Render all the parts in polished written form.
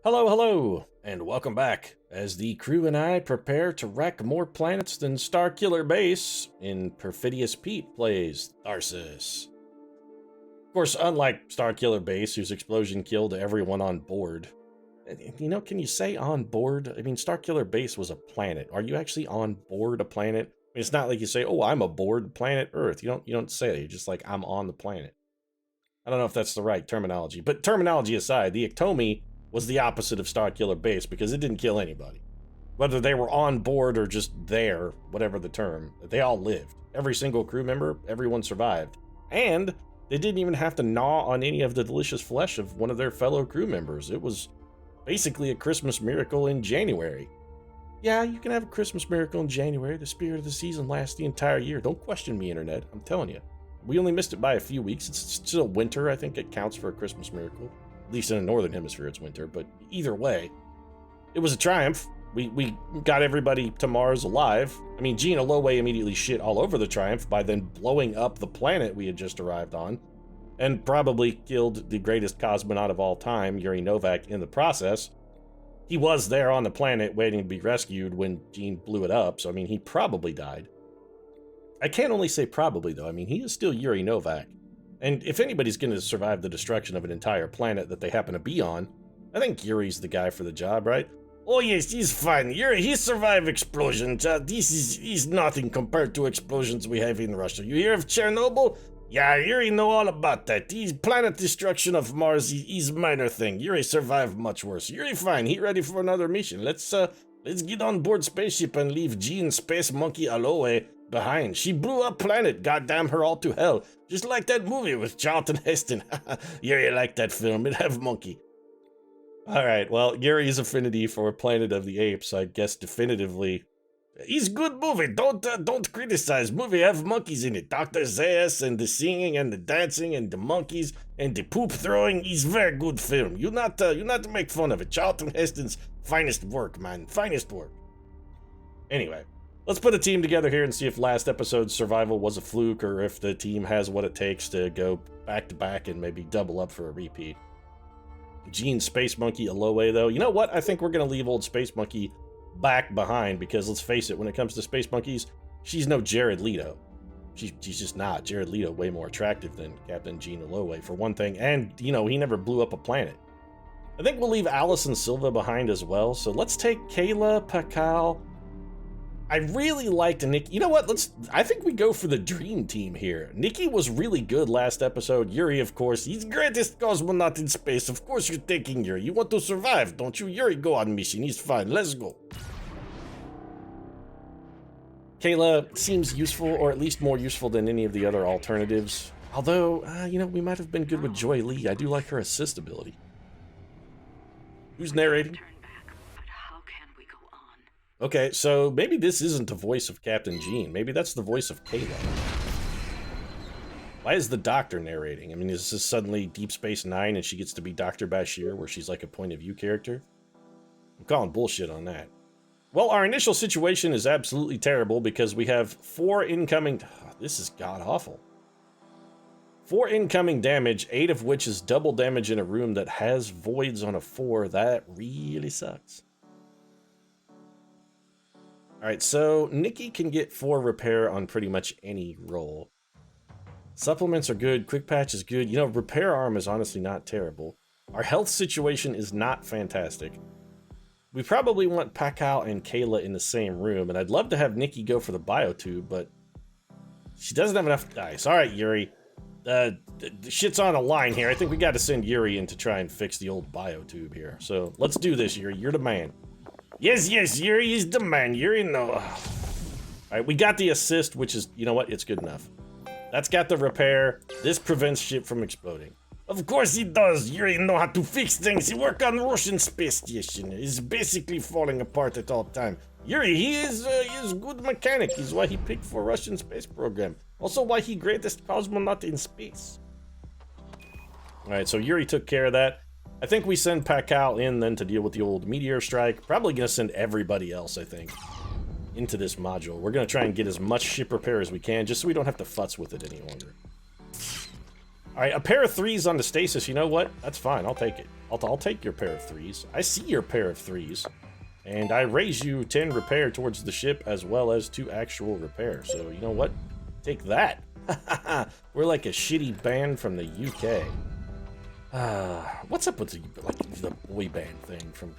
Hello, hello, and welcome back as the crew and I prepare to wreck more planets than Starkiller Base in Perfidious Pete plays Tharsis. Of course, unlike Starkiller Base, whose explosion killed everyone on board. You know, can you say on board? I mean, Starkiller Base was a planet. Are you actually on board a planet? I mean, it's not like you say, "Oh, I'm aboard planet Earth." You don't say that. You're just like, "I'm on the planet." I don't know if that's the right terminology, but terminology aside, the Ectomi was the opposite of Starkiller Base because it didn't kill anybody. Whether they were on board or just there, whatever the term, they all lived. Every single crew member, everyone survived. And they didn't even have to gnaw on any of the delicious flesh of one of their fellow crew members. It was basically a Christmas miracle in January. Yeah, you can have a Christmas miracle in January. The spirit of the season lasts the entire year. Don't question me, Internet. I'm telling you. We only missed it by a few weeks. It's still winter. I think it counts for a Christmas miracle. At least in the northern hemisphere, it's winter. But either way, it was a triumph. We got everybody to Mars alive. I mean, Gene Aloe immediately shit all over the Triumph by then blowing up the planet we had just arrived on, and probably killed the greatest cosmonaut of all time, Yuri Novak, in the process. He was there on the planet waiting to be rescued when Gene blew it up, so I mean, he probably died. I can't only say probably, though. I mean, he is still Yuri Novak. And if anybody's going to survive the destruction of an entire planet that they happen to be on, I think Yuri's the guy for the job, right? Oh yes, he's fine. Yuri, he survived explosions. He's nothing compared to explosions we have in Russia. You hear of Chernobyl? Yeah, Yuri know all about that. He's planet destruction of Mars. He's minor thing. Yuri survived much worse. Yuri fine. He ready for another mission. Let's get on board spaceship and leave Gene Space Monkey Aloe behind. She blew up planet. Goddamn her all to hell. Just like that movie with Charlton Heston. Yuri like that film. It have monkey. Alright, well, Yuri's affinity for Planet of the Apes, I guess definitively. He's good movie. Don't criticize. Movie have monkeys in it. Dr. Zayas and the singing and the dancing and the monkeys and the poop throwing is very good film. You not make fun of it. Charlton Heston's finest work, man. Finest work. Anyway, let's put a team together here and see if last episode's survival was a fluke or if the team has what it takes to go back to back and maybe double up for a repeat. Gene Space Monkey Aloe, though. You know what? I think we're going to leave old Space Monkey back behind because, let's face it, when it comes to Space Monkeys, she's no Jared Leto. She's just not. Jared Leto way more attractive than Captain Gene Aloe, for one thing. And, you know, he never blew up a planet. I think we'll leave Allison Silva behind as well. So let's take Kayla, Pakal. I really liked Nikki. You know what? I think we go for the dream team here. Nikki was really good last episode. Yuri, of course, he's greatest cosmonaut in space. Of course you're taking Yuri. You want to survive, don't you? Yuri, go on mission. He's fine. Let's go. Kayla seems useful, or at least more useful than any of the other alternatives. Although, you know, we might have been good with Joy Lee. I do like her assist ability. Who's narrating? Okay, so maybe this isn't the voice of Captain Gene. Maybe that's the voice of Kayla. Why is the doctor narrating? I mean, is this suddenly Deep Space Nine and she gets to be Dr. Bashir, where she's like a point of view character? I'm calling bullshit on that. Well, our initial situation is absolutely terrible because we have 4 incoming... this is god-awful. 4 incoming damage, 8 of which is double damage in a room that has voids on a 4. That really sucks. Alright, so Nikki can get 4 repair on pretty much any roll. Supplements are good, quick patch is good. You know, repair arm is honestly not terrible. Our health situation is not fantastic. We probably want Pakal and Kayla in the same room, and I'd love to have Nikki go for the biotube, but she doesn't have enough dice. Alright, Yuri. The shit's on a line here. I think we gotta send Yuri in to try and fix the old biotube here. So, let's do this, Yuri. You're the man. Yes, Yuri is the man. Yuri, no. Alright, we got the assist, which is, you know what, it's good enough. That's got the repair. This prevents shit from exploding. Of course he does. Yuri know how to fix things. He work on Russian space station. He's basically falling apart at all time. Yuri, he is good mechanic. He's why he picked for Russian space program. Also why he greatest cosmonaut in space. Alright, so Yuri took care of that. I think we send Pakal in then to deal with the old meteor strike. Probably gonna send everybody else, I think, into this module. We're gonna try and get as much ship repair as we can, just so we don't have to futz with it any longer. All right, a pair of 3s on the stasis. You know what? That's fine. I'll take it. I'll take your pair of 3s. I see your pair of 3s. And I raise you 10 repair towards the ship as well as 2 actual repair. So, you know what? Take that. We're like a shitty band from the UK. What's up with the boy band thing from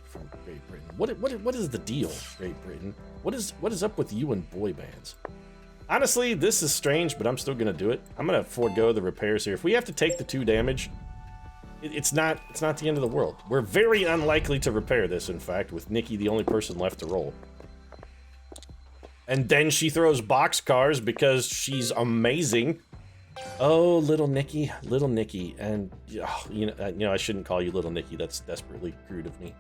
Great Britain? What is the deal, Great Britain? What is up with you and boy bands? Honestly, this is strange, but I'm still gonna do it. I'm gonna forego the repairs here. If we have to take the 2 damage, it's not the end of the world. We're very unlikely to repair this, in fact, with Nikki the only person left to roll. And then she throws boxcars because she's amazing. Oh, little Nikki, and you know, I shouldn't call you little Nikki. That's desperately crude of me.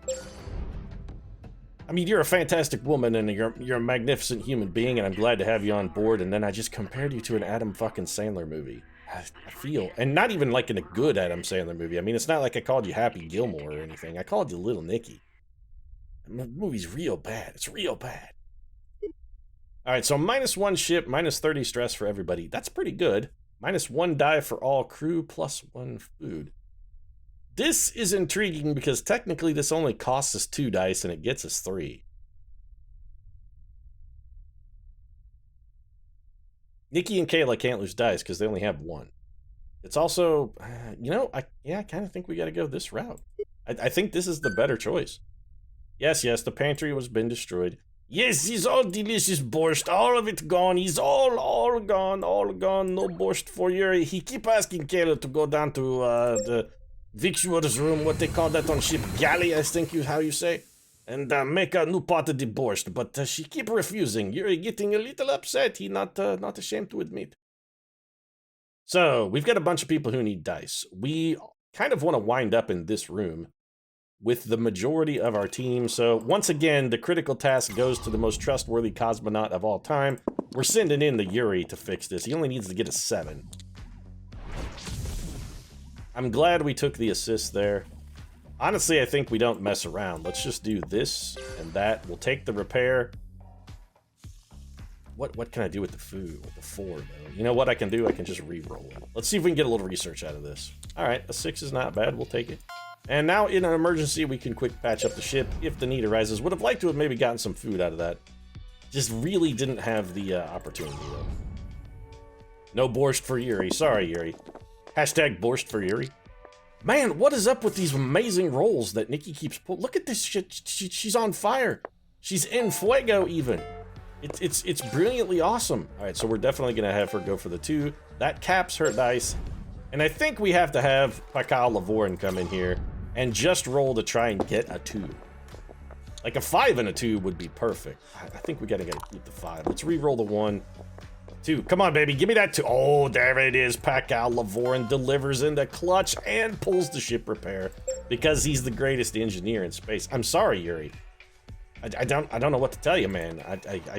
I mean, you're a fantastic woman, and you're a magnificent human being, and I'm glad to have you on board. And then I just compared you to an Adam fucking Sandler movie. I feel, and not even like in a good Adam Sandler movie. I mean, it's not like I called you Happy Gilmore or anything. I called you Little Nicky. The movie's real bad. It's real bad. All right, so -1 ship, -30 stress for everybody. That's pretty good. -1 die for all crew, +1 food. This is intriguing because technically this only costs us 2 dice and it gets us 3. Nikki and Kayla can't lose dice because they only have 1. It's also, you know, I kind of think we got to go this route. I think this is the better choice. Yes, the pantry has been destroyed. Yes, he's all delicious borscht, all of it gone. He's all gone, no borscht for Yuri. He keep asking Kayla to go down to the victualler's room, what they call that on ship, galley, I think how you say, and make a new pot of the borscht, but she keep refusing. You're getting a little upset. He not ashamed to admit. So we've got a bunch of people who need dice. We kind of want to wind up in this room with the majority of our team. So once again, the critical task goes to the most trustworthy cosmonaut of all time. We're sending in the Yuri to fix this. He only needs to get a 7. I'm glad we took the assist there. Honestly, I think we don't mess around. Let's just do this and that. We'll take the repair. What can I do with the food? With the 4, though? You know what I can do? I can just re-roll it. Let's see if we can get a little research out of this. All right, a 6 is not bad. We'll take it. And now, in an emergency, we can quick patch up the ship if the need arises. Would have liked to have maybe gotten some food out of that. Just really didn't have the opportunity, though. No borscht for Yuri. Sorry, Yuri. Hashtag borscht for Yuri. Man, what is up with these amazing rolls that Nikki keeps pulling? Look at this shit. She's on fire. She's in fuego, even. It's brilliantly awesome. All right, so we're definitely going to have her go for the 2. That caps her dice. And I think we have to have Pascal Lavorin come in here and just roll to try and get a 2. Like a 5 and a 2 would be perfect. I think we gotta keep the 5. Let's re-roll the 1. 2. Come on, baby. Give me that 2. Oh, there it is. Pascal Lavorin delivers in the clutch and pulls the ship repair because he's the greatest engineer in space. I'm sorry, Yuri. I don't know what to tell you, man. I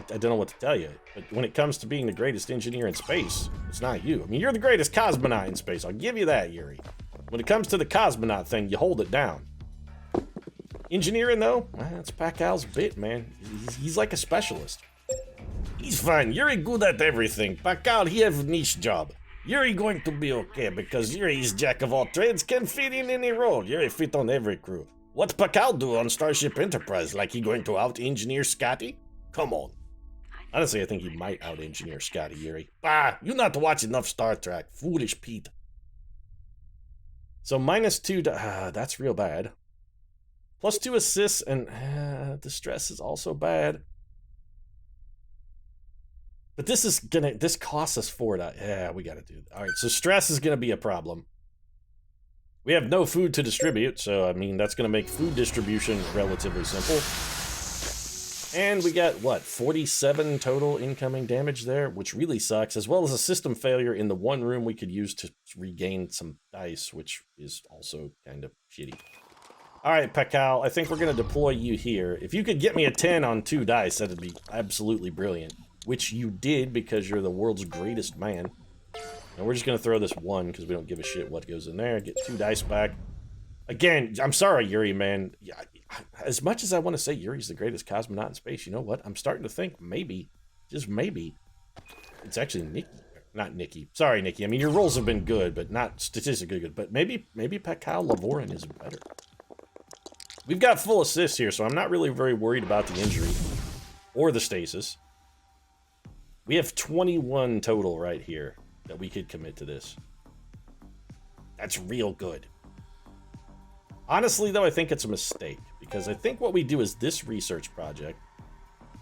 don't know what to tell you. But when it comes to being the greatest engineer in space, it's not you. I mean, you're the greatest cosmonaut in space. I'll give you that, Yuri. When it comes to the cosmonaut thing, you hold it down. Engineering, though, that's Pascal's bit, man. He's like a specialist. He's fine. Yuri good at everything. Pascal, he have niche job. Yuri going to be okay because Yuri is jack of all trades, can fit in any role. Yuri fit on every crew. What Pascal do on Starship Enterprise? Like he going to out-engineer Scotty? Come on. Honestly, I think he might out-engineer Scotty, Yuri. You not watch enough Star Trek. Foolish Pete. So -2, that's real bad. +2 assists, and distress is also bad. But this costs us 4. Yeah, we gotta do that. All right, so stress is gonna be a problem. We have no food to distribute, so I mean, that's gonna make food distribution relatively simple. And we got, what, 47 total incoming damage there, which really sucks, as well as a system failure in the 1 room we could use to regain some dice, which is also kind of shitty. All right, Pascal, I think we're going to deploy you here. If you could get me a 10 on 2 dice, that'd be absolutely brilliant, which you did because you're the world's greatest man. And we're just going to throw this 1 because we don't give a shit what goes in there. Get 2 dice back. Again, I'm sorry, Yuri, man. As much as I want to say Yuri's the greatest cosmonaut in space, you know what? I'm starting to think maybe, just maybe, it's actually Nikki. not Nikki. Sorry, Nikki. I mean, your rolls have been good, but not statistically good. But maybe Pakal Lavorin is better. We've got full assists here, so I'm not really very worried about the injury or the stasis. We have 21 total right here that we could commit to this. That's real good. Honestly, though, I think it's a mistake, because I think what we do is this research project.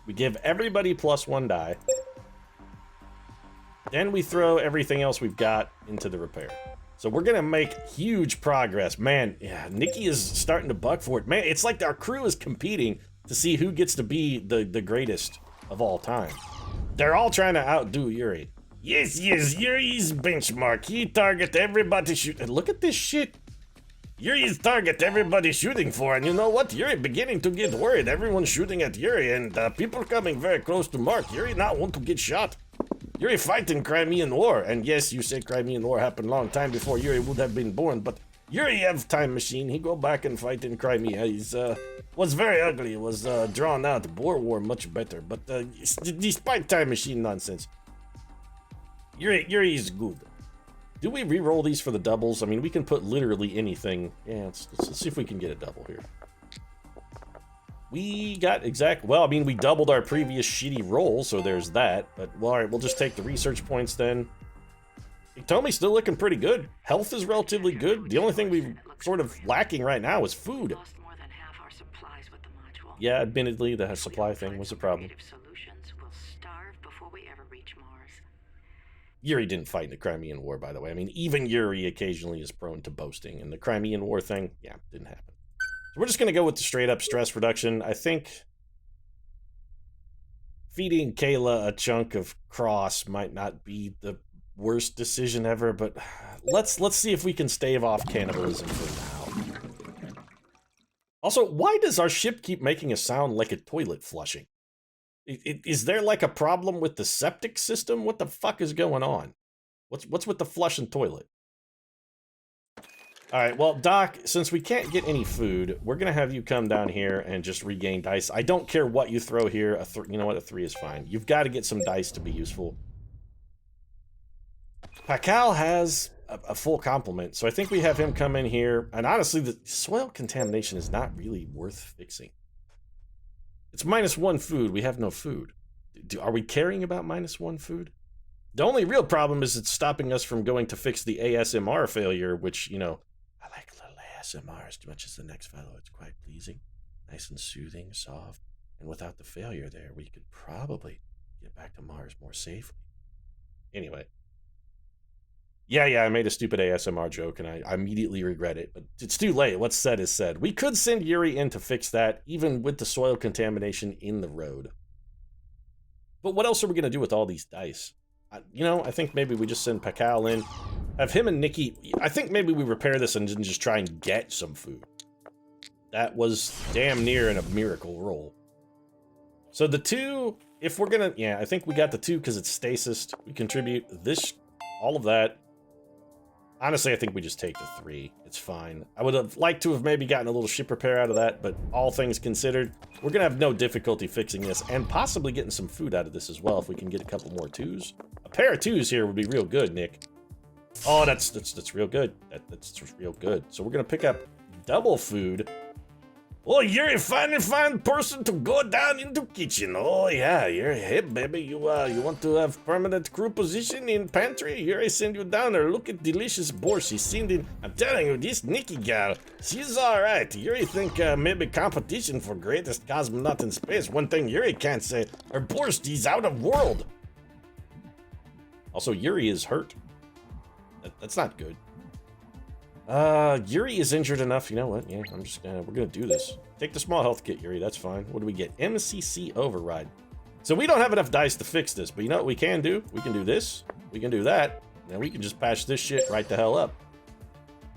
We give everybody +1 die. Then we throw everything else we've got into the repair. So we're gonna make huge progress. Man, yeah, Nikki is starting to buck for it. Man, it's like our crew is competing to see who gets to be the greatest of all time. They're all trying to outdo Yuri. Yes, Yuri's benchmark. He target everybody shoot. And look at this shit. Yuri's target everybody's shooting for, and you know what? Yuri beginning to get worried. Everyone's shooting at Yuri, and people coming very close to Mark. Yuri not want to get shot. Yuri fighting Crimean War, and yes, you say Crimean War happened a long time before Yuri would have been born, but Yuri have time machine. He go back and fight in Crimea. He's was very ugly. Was drawn out. The Boer War much better, but despite time machine nonsense, Yuri's good. Do we re-roll these for the doubles? I mean, we can put literally anything. Yeah, let's see if we can get a double here. We got well, I mean, we doubled our previous shitty roll, so there's that. But, well, all right, we'll just take the research points then. Iktomi's still looking pretty good. Health is relatively good. The only thing we're sort of lacking right now is food. Yeah, admittedly, the supply thing was a problem. Yuri didn't fight in the Crimean War, by the way. I mean, even Yuri occasionally is prone to boasting. And the Crimean War thing, yeah, didn't happen. So we're just going to go with the straight-up stress reduction. I think feeding Kayla a chunk of cross might not be the worst decision ever, but let's see if we can stave off cannibalism for now. Also, why does our ship keep making a sound like a toilet flushing? Is there like a problem with the septic system? What the fuck is going on? What's with the flush and toilet? All right, well, Doc, since we can't get any food, we're gonna have you come down here and just regain dice. I don't care what you throw here. You know what? A 3 is fine. You've got to get some dice to be useful. Pakal has a full complement, so I think we have him come in here. And honestly, the soil contamination is not really worth fixing. It's -1 food. We have no food. Are we caring about -1 food? The only real problem is it's stopping us from going to fix the ASMR failure, which, you know, I like little ASMR as much as the next fellow. It's quite pleasing, nice and soothing, soft. And without the failure there, we could probably get back to Mars more safely. Anyway. Yeah, I made a stupid ASMR joke, and I immediately regret it. But it's too late. What's said is said. We could send Yuri in to fix that, even with the soil contamination in the road. But what else are we going to do with all these dice? You know, I think maybe we just send Pakal in. Have him and Nikki... I think maybe we repair this and just try and get some food. That was damn near a miracle roll. So the 2... If we're going to... Yeah, I think we got the 2 because it's stasis. We contribute this... All of that. Honestly, I think we just take the 3. It's fine. I would have liked to have maybe gotten a little ship repair out of that, but all things considered, we're going to have no difficulty fixing this, and possibly getting some food out of this as well if we can get a couple more 2s. A pair of 2s here would be real good, Nick. Oh, that's real good. That's real good. So we're going to pick up double food. Oh, you're a fine person to go down into kitchen. Oh, yeah, you're hip, baby. You want to have permanent crew position in pantry? Here I send you down there. Look at delicious borscht she's seen in. I'm telling you, this Nikki gal, she's all right. Yuri think maybe competition for greatest cosmonaut in space. One thing Yuri can't say, her borscht is out of world. Also, Yuri is hurt. That's not good. Yuri is injured enough. You know what? Yeah, we're gonna do this. Take the small health kit, Yuri. That's fine. What do we get? MCC override. So we don't have enough dice to fix this, but you know what we can do? We can do this. We can do that. And we can just patch this shit right the hell up.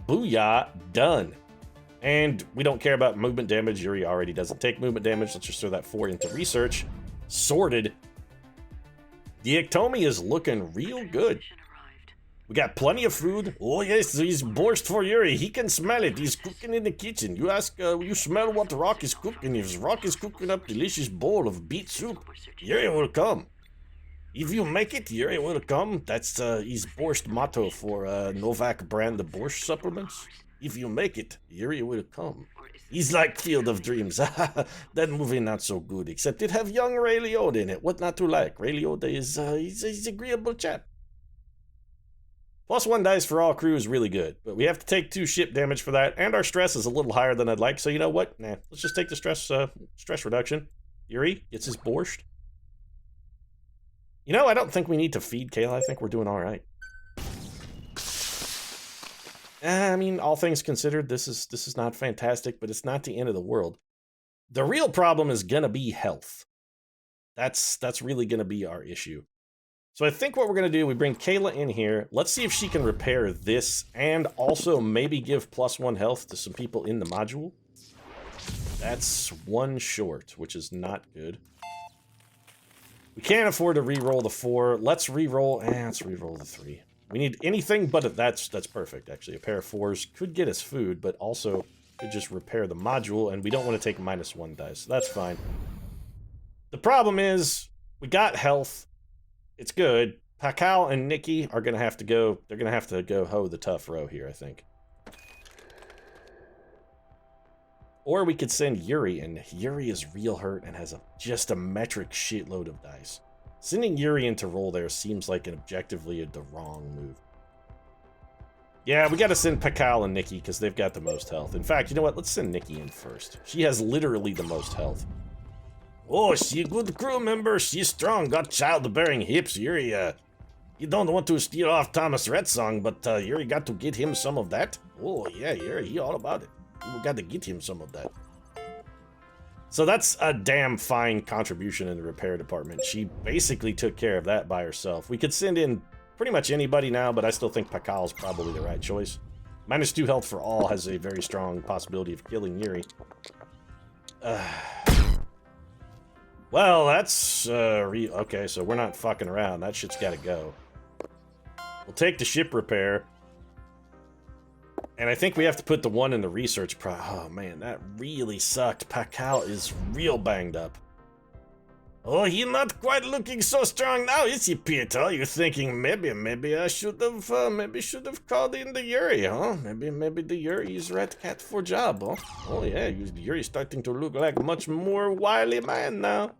Booyah, done. And we don't care about movement damage. Yuri already doesn't take movement damage. Let's just throw that 4 into research. Sorted. The Iktomi is looking real good. We got plenty of food. Oh yes, he's borscht for Yuri. He can smell it. He's cooking in the kitchen. You ask, you smell what Rock is cooking. If Rock is cooking up delicious bowl of beet soup, Yuri will come. If you make it, Yuri will come. That's his borscht motto for Novak brand of borscht supplements. If you make it, Yuri will come. He's like Field of Dreams. That movie not so good, except it have young Ray Liotta in it. What not to like? Ray Liotta is he's agreeable chap. +1 dice for all crew is really good, but we have to take 2 ship damage for that, and our stress is a little higher than I'd like, so you know what? Nah, let's just take the stress reduction. Yuri gets his borscht. You know, I don't think we need to feed Kayla. I think we're doing all right. I mean, all things considered, this is not fantastic, but it's not the end of the world. The real problem is gonna be health. That's really gonna be our issue. So I think what we're gonna do, we bring Kayla in here. Let's see if she can repair this, and also maybe give +1 health to some people in the module. That's 1 short, which is not good. We can't afford to re-roll the 4. Let's re-roll the 3. We need anything but that's perfect, actually. A pair of 4s could get us food, but also could just repair the module, and we don't want to take -1 dice, so that's fine. The problem is, we got health. It's good. Pakal and Nikki are gonna have to go, they're gonna have to go hoe the tough row here, I think. Or we could send Yuri, and Yuri is real hurt and has just a metric shitload of dice. Sending Yuri in to roll there seems like an objectively the wrong move. Yeah, we gotta send Pakal and Nikki because they've got the most health. In fact, you know what? Let's send Nikki in first. She has literally the most health. Oh, she a good crew member. She's strong, got childbearing hips. Yuri, you don't want to steal off Thomas Red Song, but Yuri got to get him some of that. Oh, yeah, Yuri, he all about it. We got to get him some of that. So that's a damn fine contribution in the repair department. She basically took care of that by herself. We could send in pretty much anybody now, but I still think Pakal's probably the right choice. -2 health for all has a very strong possibility of killing Yuri. Well, that's okay, so we're not fucking around. That shit's gotta go. We'll take the ship repair. And I think we have to put the 1 in the research oh man, that really sucked. Pakal is real banged up. Oh, he's not quite looking so strong now, is he, Peter? You're thinking maybe I should have called in the Yuri, huh? Maybe the Yuri's red cat for job, huh? Oh yeah, Yuri's starting to look like a much more wily man now.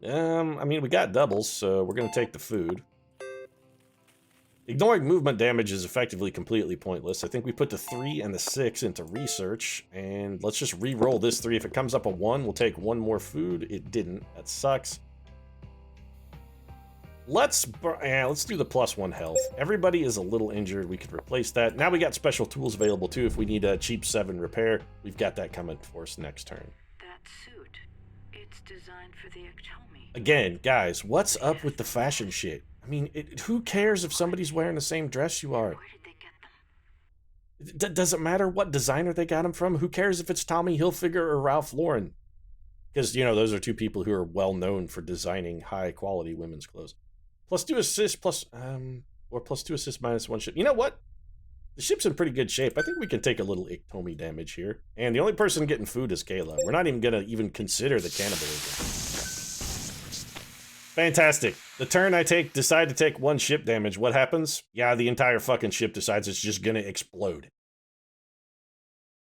I mean, we got doubles, so we're gonna take the food. Ignoring movement damage is effectively completely pointless. I think we put the 3 and the 6 into research, and let's just re-roll this 3. If it comes up a 1, we'll take 1 more food. It didn't. That sucks. Let's do the +1 health. Everybody is a little injured. We could replace that. Now we got special tools available too. If we need a cheap 7 repair, we've got that coming for us next turn. That suit, it's designed for the ectomy. Again, guys, what's up with the fashion shit? I mean, who cares if somebody's wearing the same dress you are? Where did they get them? Does it matter what designer they got them from? Who cares if it's Tommy Hilfiger or Ralph Lauren? Because, you know, those are 2 people who are well known for designing high quality women's clothes. +2 assists, +2 assists -1 ship. You know what? The ship's in pretty good shape. I think we can take a little ectomy damage here. And the only person getting food is Kayla. We're not even gonna consider the cannibalism. Fantastic. The turn I decide to take 1 ship damage, what happens? Yeah, the entire fucking ship decides it's just gonna explode.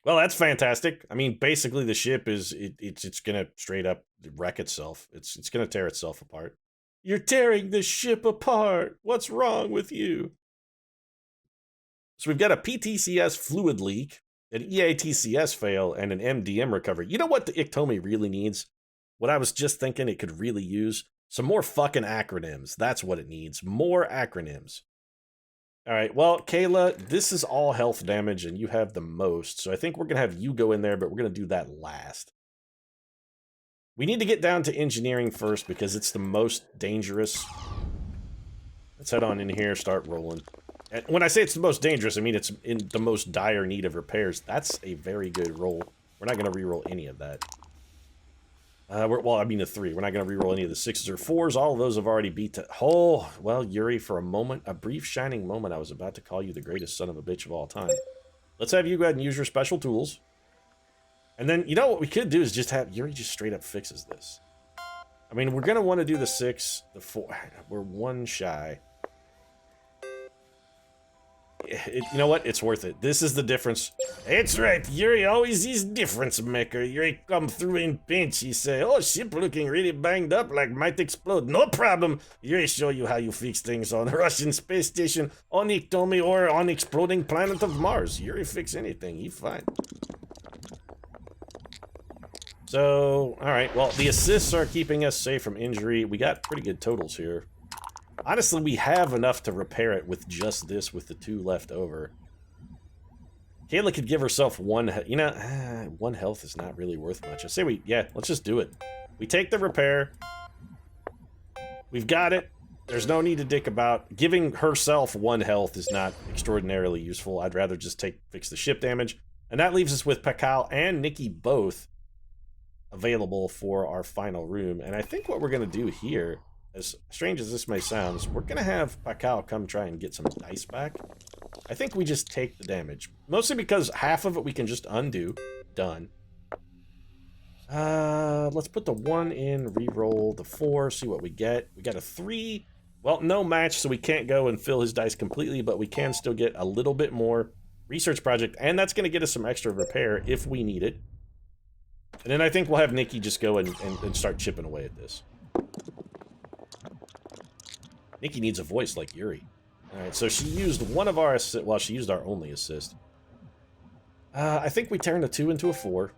Well, that's fantastic. I mean, basically the ship is, it's gonna straight up wreck itself. It's gonna tear itself apart. You're tearing the ship apart. What's wrong with you? So we've got a PTCS fluid leak, an EATCS fail, and an MDM recovery. You know what the ectomy really needs? What I was just thinking it could really use? Some more fucking acronyms. That's what it needs. More acronyms. Alright, well, Kayla, this is all health damage, and you have the most. So I think we're going to have you go in there, but we're going to do that last. We need to get down to engineering first, because it's the most dangerous. Let's head on in here, start rolling. And when I say it's the most dangerous, I mean it's in the most dire need of repairs. That's a very good roll. We're not going to reroll any of that. Well, I mean the 3. We're not going to reroll any of the 6s or 4s. All of those have already beat to... Oh, well, Yuri, for a moment, a brief shining moment, I was about to call you the greatest son of a bitch of all time. Let's have you go ahead and use your special tools. And then, you know what we could do is just have Yuri just straight up fixes this. I mean, we're gonna want to do the 6, the 4. We're 1 shy. You know what? It's worth it. This is the difference. It's right. Yuri always is difference maker. Yuri come through in pinch. He say, oh, ship looking really banged up like might explode. No problem. Yuri show you how you fix things on Russian space station, on Iktomi, or on exploding planet of Mars. Yuri fix anything. He fine. So, all right. Well, the assists are keeping us safe from injury. We got pretty good totals here. Honestly, we have enough to repair it with just this, with the 2 left over. Kayla could give herself 1, you know, 1 health is not really worth much. I say let's just do it. We take the repair. We've got it. There's no need to dick about. Giving herself 1 health is not extraordinarily useful. I'd rather just fix the ship damage. And that leaves us with Pakal and Nikki both available for our final room. And I think what we're going to do here, as strange as this may sound, we're going to have Pakal come try and get some dice back. I think we just take the damage. Mostly because half of it we can just undo. Done. Let's put the 1 in, re-roll the 4, see what we get. We got a 3. Well, no match, so we can't go and fill his dice completely, but we can still get a little bit more research project, and that's going to get us some extra repair if we need it. And then I think we'll have Nikki just go and start chipping away at this. Nikki needs a voice like Yuri. Alright, so she used one of our assists. Well, she used our only assist. I think we turned a 2 into a 4.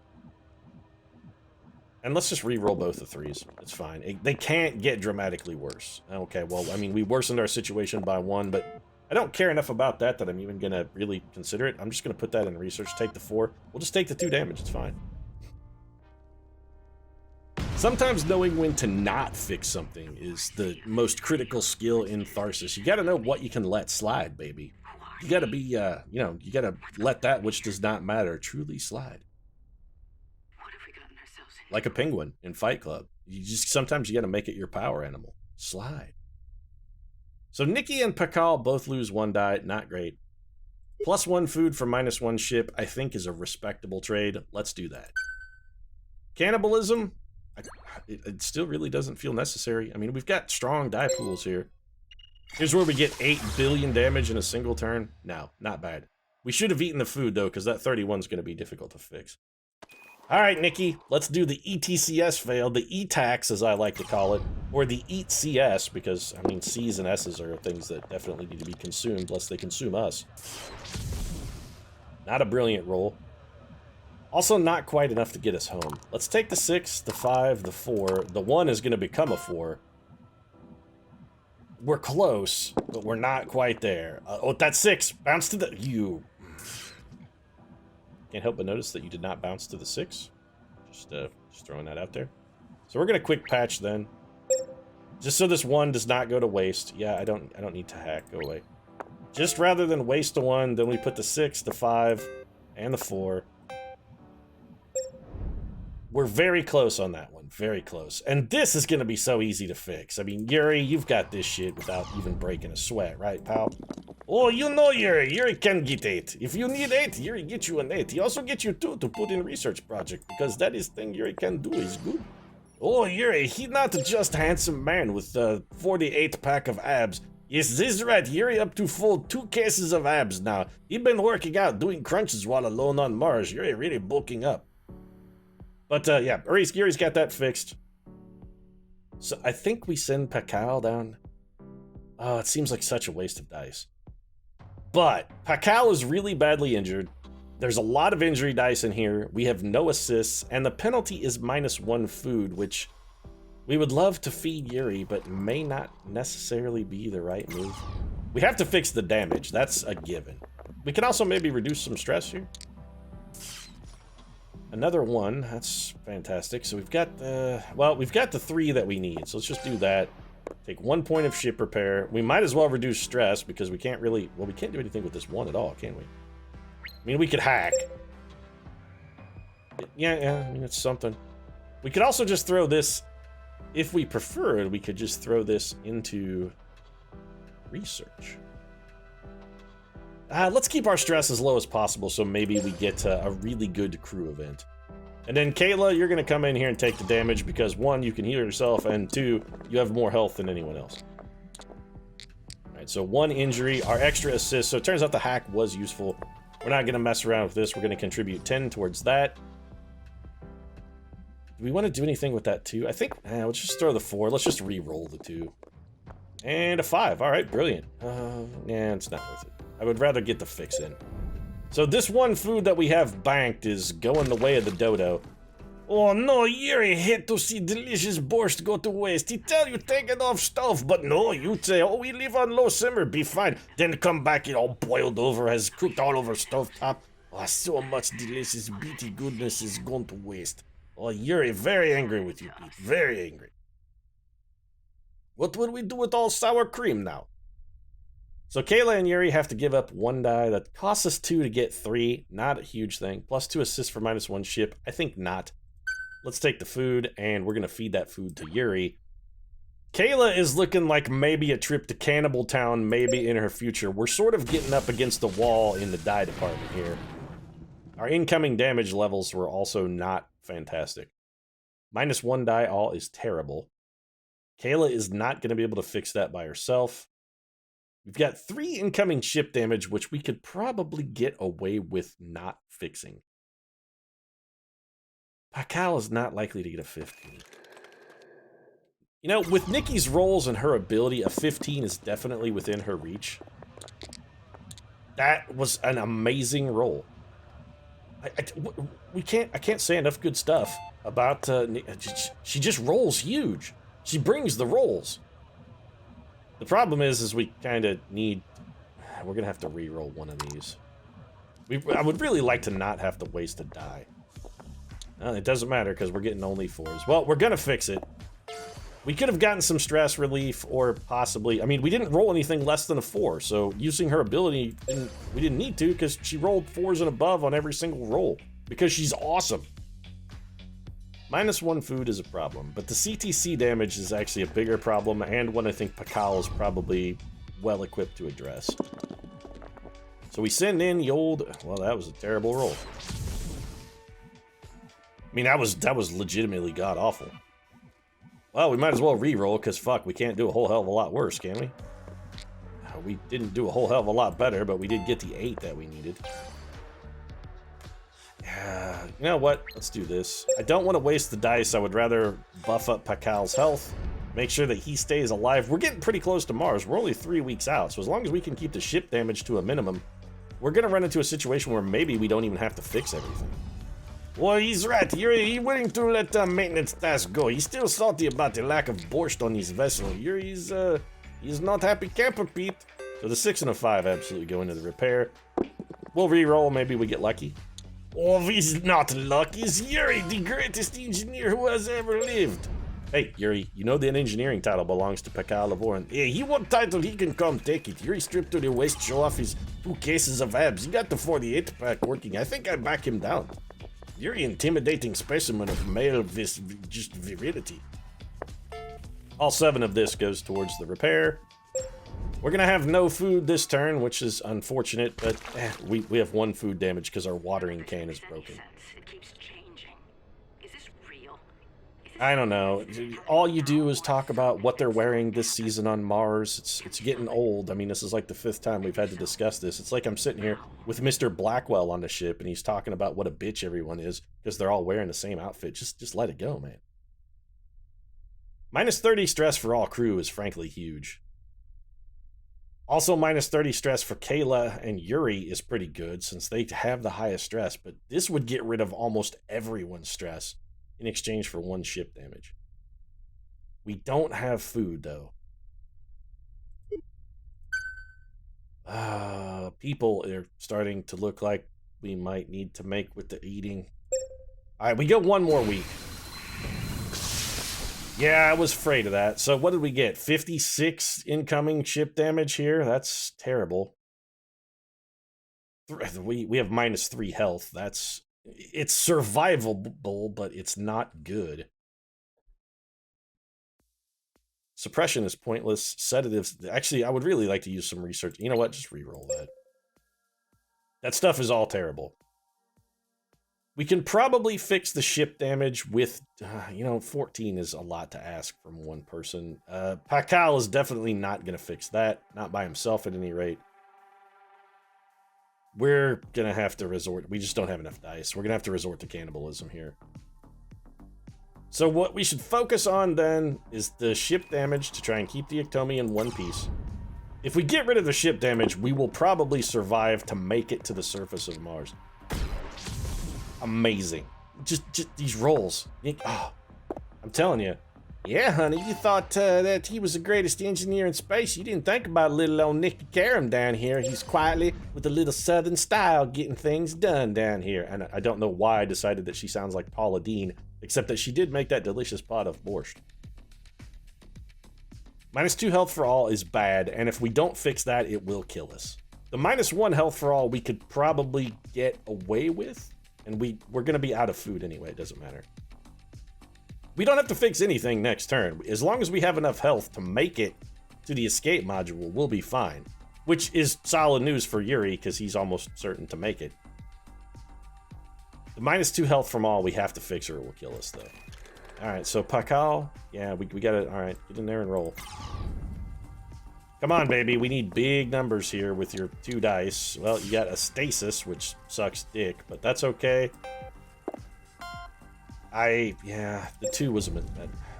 And let's just re-roll both the 3s. It's fine. They can't get dramatically worse. Okay, well, I mean, we worsened our situation by 1, but I don't care enough about that I'm even going to really consider it. I'm just going to put that in research, take the 4. We'll just take the 2 damage. It's fine. Sometimes knowing when to not fix something is the most critical skill in Tharsis. You gotta know what you can let slide, baby. You gotta be, you know, you gotta let that which does not matter truly slide. What have we gotten ourselves into? Like a penguin in Fight Club. Sometimes you gotta make it your power animal. Slide. So Nikki and Pakal both lose 1 die, not great. +1 food for -1 ship, I think is a respectable trade. Let's do that. Cannibalism? It still really doesn't feel necessary. I mean, we've got strong die pools here. Here's where we get 8 billion damage in a single turn. No, not bad. We should have eaten the food, though, because that 31's going to be difficult to fix. All right, Nikki, let's do the ETCS fail, the E-tax, as I like to call it, or the Eat CS, because, I mean, C's and S's are things that definitely need to be consumed, lest they consume us. Not a brilliant roll. Also not quite enough to get us home. Let's take the 6, the 5, the 4. The 1 is going to become a 4. We're close, but we're not quite there. Oh, that's 6. Bounce to the... You... Can't help but notice that you did not bounce to the 6. Just throwing that out there. So we're going to quick patch then. Just so this 1 does not go to waste. Yeah, I don't need to hack. Go away. Just rather than waste the 1, then we put the 6, the 5, and the 4. We're very close on that one. Very close. And this is going to be so easy to fix. I mean, Yuri, you've got this shit without even breaking a sweat, right, pal? Oh, you know Yuri. Yuri can get 8. If you need 8, Yuri get you an 8. He also gets you 2 to put in research project, because that is thing Yuri can do is good. Oh, Yuri, he not just handsome man with a 48 pack of abs. Yes, this is right. Yuri up to full 2 cases of abs now. He been working out, doing crunches while alone on Mars. Yuri really bulking up. But, yeah, Yuri's got that fixed. So I think we send Pakal down. Oh, it seems like such a waste of dice. But Pakal is really badly injured. There's a lot of injury dice in here. We have no assists, and the penalty is -1 food, which we would love to feed Yuri, but may not necessarily be the right move. We have to fix the damage. That's a given. We can also maybe reduce some stress here. Another 1, that's fantastic. So we've got, well, we've got the 3 that we need. So let's just do that. Take 1 point of ship repair. We might as well reduce stress because we can't really, well, we can't do anything with this 1 at all, can we? I mean, we could hack. Yeah, I mean, it's something. We could also just throw this, if we preferred, we could just throw this into research. Let's keep our stress as low as possible so maybe we get a really good crew event. And then Kayla, you're gonna come in here and take the damage because 1, you can heal yourself, and 2, you have more health than anyone else. Alright, so 1 injury, our extra assist, so it turns out the hack was useful. We're not gonna mess around with this, we're gonna contribute 10 towards that. Do we want to do anything with that 2? I think, let's just throw the 4, let's just re-roll the 2. And a 5, alright, brilliant. Yeah, it's not worth it. I would rather get the fix in. So this 1 food that we have banked is going the way of the dodo. Oh no, Yuri hate to see delicious borscht go to waste. He tell you take it off stove, but no, you say, oh, we leave on low simmer, be fine. Then come back, it all boiled over, has cooked all over stove top. Oh, so much delicious beety goodness is gone to waste. Oh, Yuri, very angry with you, Pete, very angry. What will we do with all sour cream now? So Kayla and Yuri have to give up 1 die. That costs us 2 to get 3. Not a huge thing. Plus 2 assists for -1 ship. I think not. Let's take the food, and we're going to feed that food to Yuri. Kayla is looking like maybe a trip to Cannibal Town, maybe in her future. We're sort of getting up against the wall in the die department here. Our incoming damage levels were also not fantastic. -1 die all is terrible. Kayla is not going to be able to fix that by herself. We've got 3 incoming ship damage, which we could probably get away with not fixing. Pakal is not likely to get a 15. You know, with Nikki's rolls and her ability, a 15 is definitely within her reach. That was an amazing roll. I can't say enough good stuff about she just rolls huge. She brings the rolls. The problem is we kind of need... We're going to have to re-roll 1 of these. I would really like to not have to waste a die. It doesn't matter because we're getting only 4s. Well, we're going to fix it. We could have gotten some stress relief or possibly... I mean, we didn't roll anything less than a 4, so using her ability, we didn't need to because she rolled 4s and above on every single roll because she's awesome. -1 food is a problem, but the CTC damage is actually a bigger problem and one I think Pakal is probably well equipped to address. So we send in the old... Well, that was a terrible roll. I mean, that was legitimately god-awful. Well, we might as well re-roll, because fuck, we can't do a whole hell of a lot worse, can we? We didn't do a whole hell of a lot better, but we did get the 8 that we needed. You know what? Let's do this. I don't want to waste the dice. I would rather buff up Pakal's health, make sure that he stays alive. We're getting pretty close to Mars. We're only 3 weeks out, so as long as we can keep the ship damage to a minimum, we're going to run into a situation where maybe we don't even have to fix everything. Well, he's right. He's willing to let the maintenance task go. He's still salty about the lack of borscht on his vessel. He's not happy camper, Pete. So the 6 and a 5 absolutely go into the repair. We'll re-roll. Maybe we get lucky. Oh, he's not lucky. It's Yuri, the greatest engineer who has ever lived. Hey, Yuri, you know the engineering title belongs to Pakal Lavorn. Hey, he want title, he can come take it. Yuri stripped to the waist, show off his 2 cases of abs. He got the 48-pack working. I think I back him down. You're an intimidating specimen of male just virility. All 7 of this goes towards the repair. We're gonna have no food this turn, which is unfortunate, but we have 1 food damage because our watering can is broken. It keeps changing. Is this real? I don't know. All you do is talk about what they're wearing this season on Mars. It's getting old. I mean, this is like the 5th time we've had to discuss this. It's like I'm sitting here with Mr. Blackwell on the ship, and he's talking about what a bitch everyone is because they're all wearing the same outfit. Just let it go, man. -30 stress for all crew is frankly huge. Also, -30 stress for Kayla and Yuri is pretty good since they have the highest stress, but this would get rid of almost everyone's stress in exchange for 1 ship damage. We don't have food, though. People are starting to look like we might need to make with the eating. Alright, we get 1 more week. Yeah, I was afraid of that. So what did we get? 56 incoming ship damage here? That's terrible. We have -3 health. It's survivable, but it's not good. Suppression is pointless. Sedatives... Actually, I would really like to use some research. You know what? Just re-roll that. That stuff is all terrible. We can probably fix the ship damage with, 14 is a lot to ask from one person. Pakal is definitely not going to fix that. Not by himself at any rate. We're going to have to resort. We just don't have enough dice. We're going to have to resort to cannibalism here. So what we should focus on then is the ship damage to try and keep the Ectomy in one piece. If we get rid of the ship damage, we will probably survive to make it to the surface of Mars. Amazing. Just these rolls. Oh, I'm telling you. Yeah, honey, you thought that he was the greatest engineer in space. You didn't think about little old Nicky Karam down here. He's quietly, with a little southern style, getting things done down here. And I don't know why I decided that she sounds like Paula Deen, except that she did make that delicious pot of borscht. -2 health for all is bad, and if we don't fix that, it will kill us. The -1 health for all we could probably get away with, and we're going to be out of food anyway. It doesn't matter. We don't have to fix anything next turn. As long as we have enough health to make it to the escape module, we'll be fine. Which is solid news for Yuri, because he's almost certain to make it. The -2 health from all we have to fix or it will kill us, though. Alright, so Pakal, yeah, we gotta, alright, get in there and roll. Come on, baby, we need big numbers here with your 2 dice. Well, you got a stasis, which sucks dick, but that's okay. Yeah, the 2 was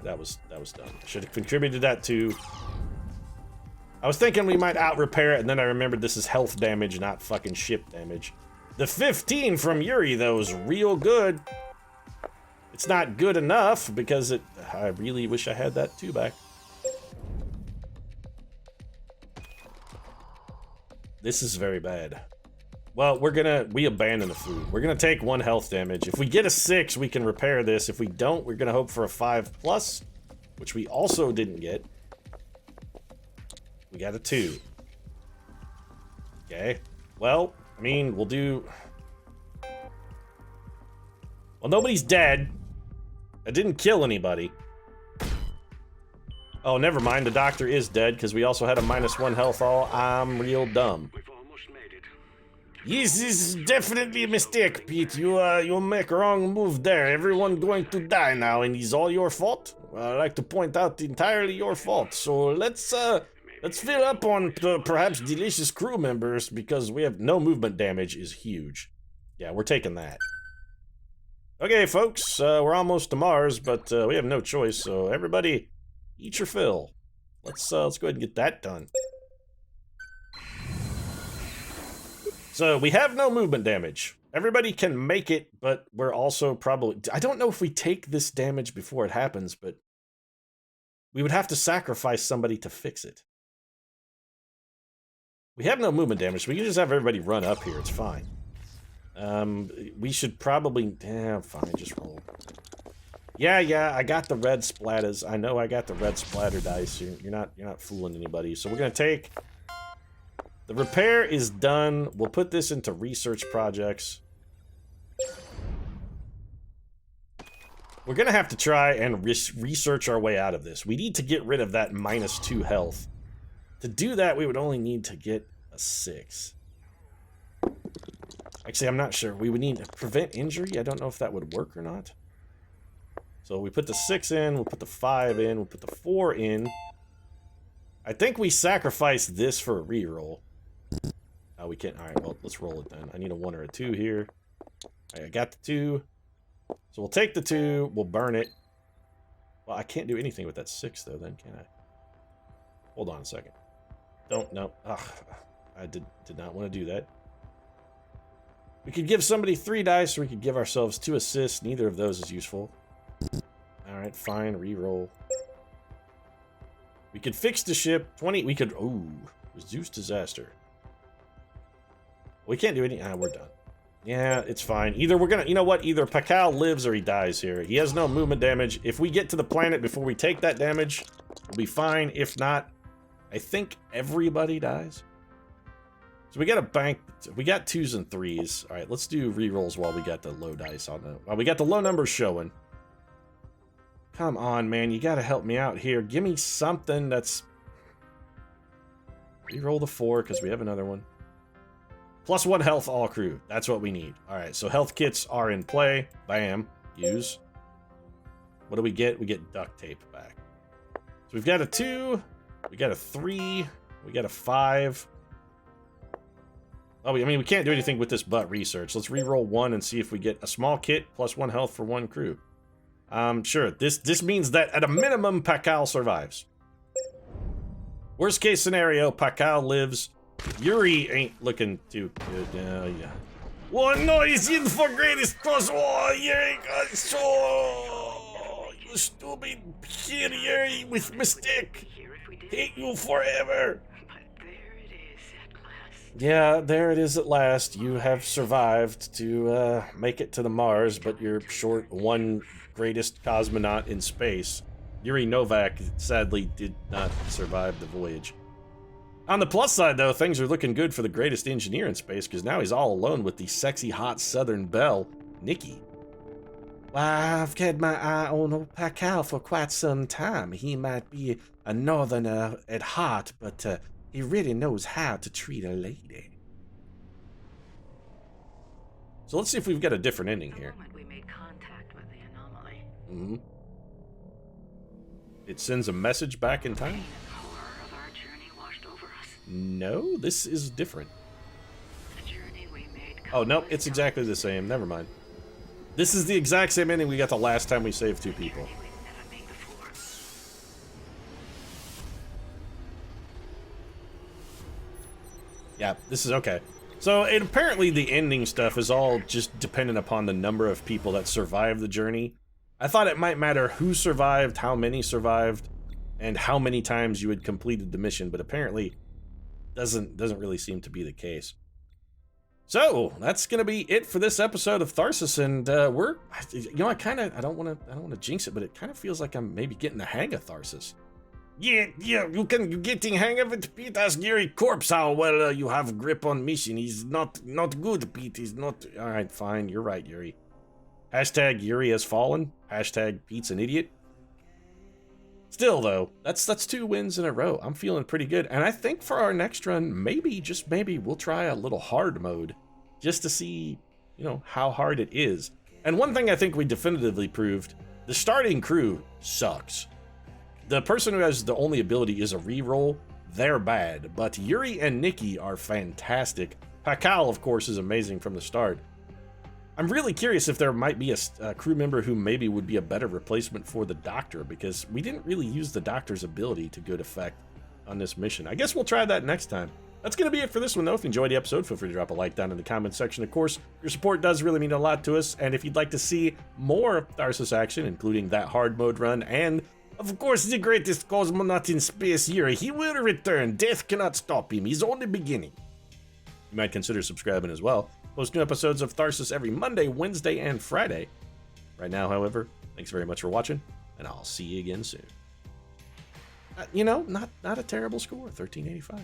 that was dumb. Should have contributed that too. I was thinking we might out-repair it, and then I remembered this is health damage, not fucking ship damage. The 15 from Yuri, though, is real good. It's not good enough, because I really wish I had that 2 back. This is very bad. Well, we abandon the food. We're gonna take 1 health damage. If we get a 6, we can repair this. If we don't, we're gonna hope for a 5+, which we also didn't get. We got a 2. Okay. Well, I mean, we'll do... Well, nobody's dead. I didn't kill anybody. Oh, never mind. The doctor is dead, because we also had a -1 health all. I'm real dumb. Yes, this is definitely a mistake, Pete. You make a wrong move there. Everyone going to die now, and it's all your fault? Well, I'd like to point out entirely your fault. So let's fill up on perhaps delicious crew members, because we have no movement damage is huge. Yeah, we're taking that. Okay, folks, we're almost to Mars, but we have no choice. So everybody, eat your fill. Let's go ahead and get that done. So we have no movement damage. Everybody can make it, but we're also probably... I don't know if we take this damage before it happens, but we would have to sacrifice somebody to fix it. We have no movement damage, so we can just have everybody run up here. It's fine. We should probably... Yeah, fine, just roll. Yeah, I got the red splatters. I know I got the red splatter dice. You're not fooling anybody. So we're gonna take... The repair is done. We'll put this into research projects. We're gonna have to try and research our way out of this. We need to get rid of that -2 health. To do that, we would only need to get a 6. Actually, I'm not sure. We would need to prevent injury. I don't know if that would work or not. So we put the 6 in, we'll put the 5 in, we'll put the 4 in. I think we sacrifice this for a reroll. Oh, we can't. Alright, well, let's roll it then. I need a 1 or a 2 here. Alright, I got the 2. So we'll take the 2, we'll burn it. Well, I can't do anything with that 6, though, then, can I? Hold on a second. No. Ugh, I did not want to do that. We could give somebody 3 dice, or we could give ourselves 2 assists. Neither of those is useful. Alright, fine, reroll. We could fix the ship. 20, we could... Ooh, Zeus disaster. We can't do any... we're done. Yeah, it's fine. Either we're gonna... You know what? Either Pakal lives or he dies here. He has no movement damage. If we get to the planet before we take that damage, we'll be fine. If not, I think everybody dies. So we got a bank... We got 2s and 3s. Alright, let's do rerolls while we got the low dice on the... While we got the low numbers showing. Come on, man. You gotta help me out here. Give me something that's... Reroll the 4, because we have another one. +1 health all crew. That's what we need. All right, so health kits are in play. Bam. Use. What do we get? We get duct tape back. So we've got a 2, we got a 3, we got a 5. Oh, I mean, we can't do anything with this but research. Let's re-roll 1 and see if we get a small kit +1 health for 1 crew. Sure. This means that at a minimum, Pakal survives. Worst case scenario, Pakal lives. Yuri ain't looking too good. Yeah. One noise in for greatest cause war. Yuri got so. You stupid kid, Yuri, with mistake. Hate you forever. Yeah, there it is at last. You have survived to make it to the Mars, but you're short one greatest cosmonaut in space. Yuri Novak sadly did not survive the voyage. On the plus side, though, things are looking good for the greatest engineer in space, because now he's all alone with the sexy, hot Southern belle, Nikki. Well, I've had my eye on old Pakal for quite some time. He might be a northerner at heart, but he really knows how to treat a lady. So let's see if we've got a different ending here. We made contact with the anomaly. Mm-hmm. It sends a message back in time? Of our journey washed over us. No, this is different. The journey we made. Oh, nope, it's exactly the same. Never mind. This is the exact same ending we got the last time we saved 2 people. Yeah, this is okay. So, apparently the ending stuff is all just dependent upon the number of people that survive the journey. I thought it might matter who survived, how many survived, and how many times you had completed the mission, but apparently doesn't really seem to be the case. So, that's gonna be it for this episode of Tharsis, and I don't wanna jinx it, but it kind of feels like I'm maybe getting the hang of Tharsis. Yeah, you're getting hang of it, Pete. Ask Yuri Corpse how well you have grip on mission. He's not good, Pete. He's not. All right, fine. You're right, Yuri. Hashtag Yuri has fallen. Hashtag Pete's an idiot. Still, though, that's 2 wins in a row. I'm feeling pretty good. And I think for our next run, maybe, just maybe, we'll try a little hard mode. Just to see, how hard it is. And one thing I think we definitively proved, the starting crew sucks. The person who has the only ability is a reroll. They're bad. But Yuri and Nikki are fantastic. Pakal, of course, is amazing from the start. I'm really curious if there might be a crew member who maybe would be a better replacement for the Doctor, because we didn't really use the Doctor's ability to good effect on this mission. I guess we'll try that next time. That's going to be it for this one, though. If you enjoyed the episode, feel free to drop a like down in the comments section. Of course, your support does really mean a lot to us, and if you'd like to see more Tharsis action, including that hard mode run, and, of course, the greatest cosmonaut in space, Yuri, he will return. Death cannot stop him. He's only beginning. You might consider subscribing as well. Post new episodes of Tharsis every Monday, Wednesday, and Friday. Right now, however, thanks very much for watching, and I'll see you again soon. Not a terrible score, 1385.